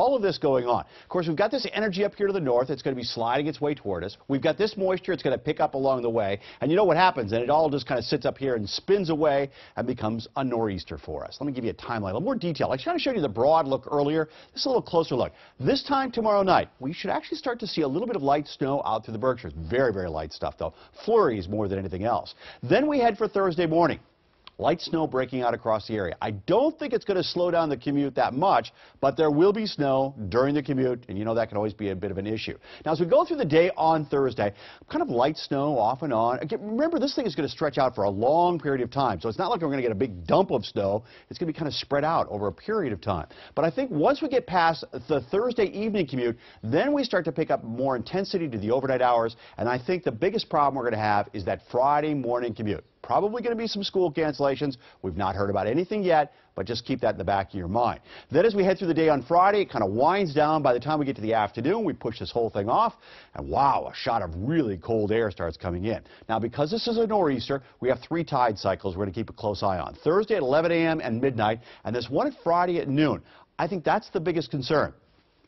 all of this going on. Of course, we've got this energy up here to the north. It's going to be sliding its way toward us. We've got this moisture. It's going to pick up along the way. And you know what happens? And it all just kind of sits up here and spins away and becomes a nor'easter for us. Let me give you a timeline, a little more detail. I kind of showed you the broad look earlier. This is a little closer look. This time tomorrow night, we should actually start to see a little bit of light snow out through the Berkshires. Very, very light stuff, though. Flurries more than anything else. Then we head for Thursday morning. Light snow breaking out across the area. I don't think it's going to slow down the commute that much, but there will be snow during the commute, and you know that can always be a bit of an issue. Now, as we go through the day on Thursday, kind of light snow off and on. Again, remember, this thing is going to stretch out for a long period of time, so it's not like we're going to get a big dump of snow. It's going to be kind of spread out over a period of time. But I think once we get past the Thursday evening commute, then we start to pick up more intensity to the overnight hours, and I think the biggest problem we're going to have is that Friday morning commute. Probably going to be some school cancellations. We've not heard about anything yet, but just keep that in the back of your mind. Then as we head through the day on Friday, it kind of winds down. By the time we get to the afternoon, we push this whole thing off, and wow, a shot of really cold air starts coming in. Now, because this is a nor'easter, we have 3 tide cycles we're going to keep a close eye on. Thursday at 11 a.m. and midnight, and this one at Friday at noon. I think that's the biggest concern,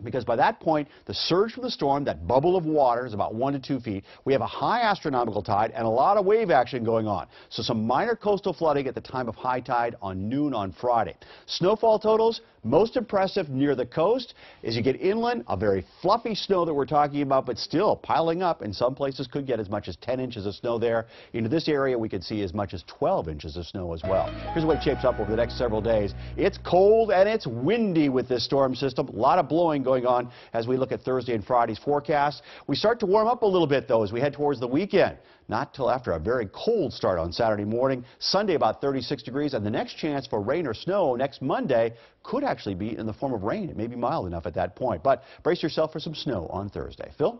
because by that point, the surge from the storm, that bubble of water, is about 1 to 2 feet. We have a high astronomical tide and a lot of wave action going on. So some minor coastal flooding at the time of high tide on noon on Friday. Snowfall totals, most impressive near the coast. As you get inland, a very fluffy snow that we're talking about, but still piling up. In some places could get as much as 10 inches of snow there. Into this area, we could see as much as 12 inches of snow as well. Here's the way it shapes up over the next several days. It's cold and it's windy with this storm system. A lot of blowing going on as we look at Thursday and Friday's forecast. We start to warm up a little bit, though, as we head towards the weekend. Not till after a very cold start on Saturday morning. Sunday about 36 degrees, and the next chance for rain or snow next Monday could actually be in the form of rain. It may be mild enough at that point, but brace yourself for some snow on Thursday. Phil?